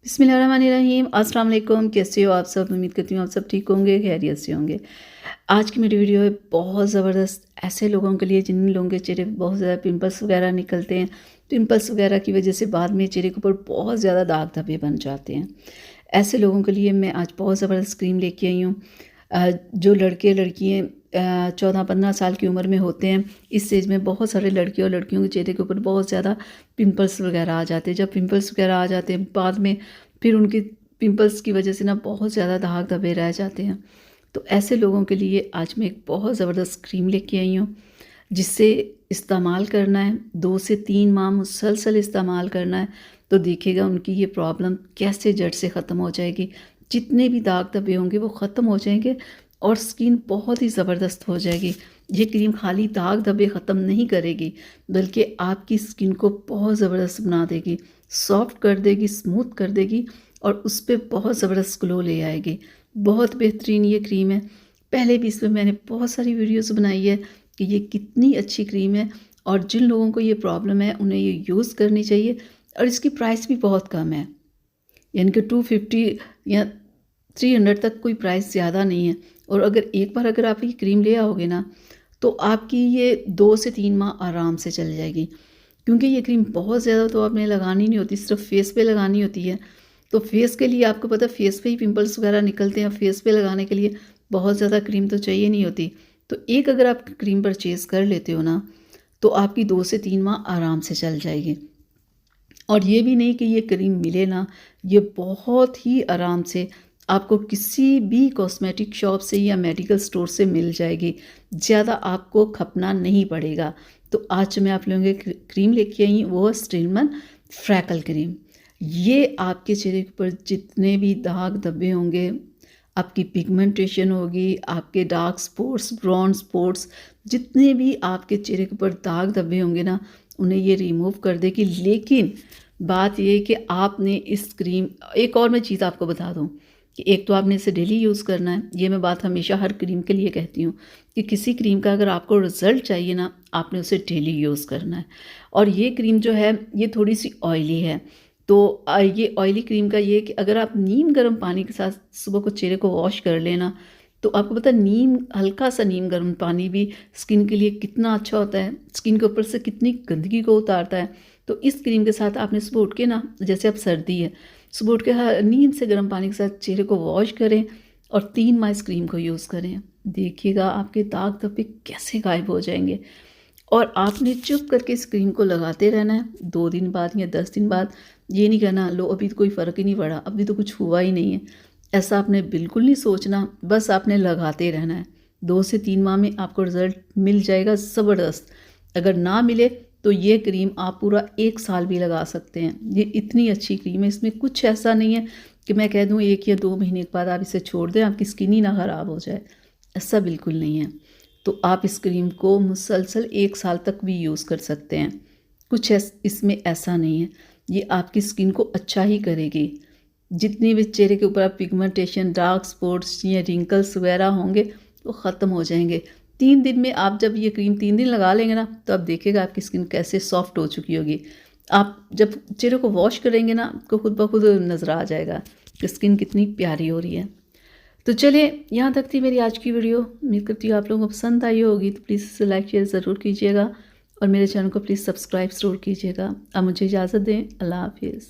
बिस्मिल्लाहिर्रहमानिर्रहीम। अस्सलाम वालेकुम। कैसे हो आप सब? उम्मीद करती हूँ आप सब ठीक होंगे, खैरियत से होंगे। आज की मेरी वीडियो है बहुत ज़बरदस्त ऐसे लोगों के लिए जिन लोगों के चेहरे पे बहुत ज़्यादा पिंपल्स वगैरह निकलते हैं। पिंपल्स वगैरह की वजह से बाद में चेहरे के ऊपर बहुत ज़्यादा दाग धब्बे बन जाते हैं। ऐसे लोगों के लिए मैं आज बहुत ज़बरदस्त क्रीम लेके आई हूँ। जो लड़के लड़कियाँ 14-15 साल की उम्र में होते हैं, इस स्टेज में बहुत सारे लड़के और लड़कियों के चेहरे के ऊपर बहुत ज़्यादा पिंपल्स वगैरह आ जाते हैं। जब पिंपल्स वगैरह आ जाते हैं बाद में फिर उनके पिंपल्स की वजह से ना बहुत ज़्यादा दाग धब्बे रह जाते हैं। तो ऐसे लोगों के लिए आज मैं एक बहुत ज़बरदस्त क्रीम लेके आई हूँ, जिससे इस्तेमाल करना है 2 से 3 माह मुसलसल इस्तेमाल करना है। तो देखिएगा उनकी ये प्रॉब्लम कैसे जड़ से ख़त्म हो जाएगी। जितने भी दाग धब्बे होंगे वो ख़त्म हो जाएंगे और स्किन बहुत ही ज़बरदस्त हो जाएगी। ये क्रीम खाली दाग धब्बे ख़त्म नहीं करेगी, बल्कि आपकी स्किन को बहुत ज़बरदस्त बना देगी, सॉफ्ट कर देगी, स्मूथ कर देगी और उस पे बहुत ज़बरदस्त ग्लो ले आएगी। बहुत बेहतरीन ये क्रीम है। पहले भी इसमें मैंने बहुत सारी वीडियोज़ बनाई है कि ये कितनी अच्छी क्रीम है और जिन लोगों को ये प्रॉब्लम है उन्हें ये यूज़ करनी चाहिए। और इसकी प्राइस भी बहुत कम है, यानी कि 250 या 300 तक कोई प्राइस ज़्यादा नहीं है। और एक बार अगर आप ये क्रीम ले आओगे ना, तो आपकी ये 2 से 3 माह आराम से चल जाएगी। क्योंकि ये क्रीम बहुत ज़्यादा तो आपने लगानी नहीं होती, सिर्फ फेस पे लगानी होती है। तो फेस के लिए आपको पता है फेस पे ही पिंपल्स वगैरह निकलते हैं, फेस पे लगाने के लिए बहुत ज़्यादा क्रीम तो चाहिए नहीं होती। तो एक अगर आप क्रीम परचेज़ कर लेते हो ना, तो आपकी 2 से 3 माह आराम से चल जाएगी। और ये भी नहीं कि ये क्रीम मिले ना, ये बहुत ही आराम से आपको किसी भी कॉस्मेटिक शॉप से या मेडिकल स्टोर से मिल जाएगी। ज़्यादा आपको खपना नहीं पड़ेगा। तो आज जो मैं आप लोगों के क्रीम लेके आई हूँ वो है स्ट्रीलमैन फ्रैकल क्रीम। ये आपके चेहरे के ऊपर जितने भी दाग धब्बे होंगे, आपकी पिगमेंटेशन होगी, आपके डार्क स्पॉट्स, ब्राउन स्पॉट्स, जितने भी आपके चेहरे के ऊपर दाग धब्बे होंगे ना, उन्हें ये रिमूव कर देगी। लेकिन बात ये है कि आपने इस क्रीम एक और मैं चीज़ आपको बता दूँ कि एक तो आपने इसे डेली यूज़ करना है। ये मैं बात हमेशा हर क्रीम के लिए कहती हूँ कि किसी क्रीम का अगर आपको रिज़ल्ट चाहिए ना, आपने उसे डेली यूज़ करना है। और ये क्रीम जो है ये थोड़ी सी ऑयली है। तो ये ऑयली क्रीम का ये है कि अगर आप नीम गर्म पानी के साथ सुबह को चेहरे को वॉश कर लेना, तो आपको पता है नीम हल्का सा नीम गर्म पानी भी स्किन के लिए कितना अच्छा होता है, स्किन के ऊपर से कितनी गंदगी को उतारता है। तो इस क्रीम के साथ आपने सुबह उठ के ना, जैसे अब सर्दी है, सुबह उठ के नीम से गर्म पानी के साथ चेहरे को वॉश करें और 3 माह इस क्रीम को यूज़ करें। देखिएगा आपके दाग धब्बे कैसे गायब हो जाएंगे। और आपने चुप करके इस क्रीम को लगाते रहना है 2 दिन बाद या 10 दिन बाद। ये नहीं कहना लो अभी तो कोई फ़र्क ही नहीं पड़ा, अभी तो कुछ हुआ ही नहीं है। ऐसा आपने बिल्कुल नहीं सोचना, बस आपने लगाते रहना है। 2 से 3 माह में आपको रिज़ल्ट मिल जाएगा ज़बरदस्त। अगर ना मिले तो ये क्रीम आप पूरा 1 साल भी लगा सकते हैं। ये इतनी अच्छी क्रीम है, इसमें कुछ ऐसा नहीं है कि मैं कह दूँ 1 या 2 महीने के बाद आप इसे छोड़ दें, आपकी स्किन ही ना ख़राब हो जाए। ऐसा बिल्कुल नहीं है। तो आप इस क्रीम को मुसलसल 1 साल तक भी यूज़ कर सकते हैं। कुछ इसमें ऐसा नहीं है। ये आपकी स्किन को अच्छा ही करेगी। जितनी भी चेहरे के ऊपर आप पिगमेंटेशन, डार्क स्पॉट्स या रिंकल्स वगैरह होंगे वो ख़त्म हो जाएंगे। 3 दिन में आप जब ये क्रीम 3 दिन लगा लेंगे ना, तो आप देखिएगा आपकी स्किन कैसे सॉफ्ट हो चुकी होगी। आप जब चेहरे को वॉश करेंगे ना, आपको खुद ब खुद नज़र आ जाएगा कि स्किन कितनी प्यारी हो रही है। तो चलिए यहाँ तक थी मेरी आज की वीडियो। उम्मीद करती हूँ आप लोगों को पसंद आई होगी। तो प्लीज़ इसे लाइक शेयर ज़रूर कीजिएगा और मेरे चैनल को प्लीज़ सब्सक्राइब ज़रूर कीजिएगा। अब मुझे इजाज़त दें। अल्लाह हाफिज़।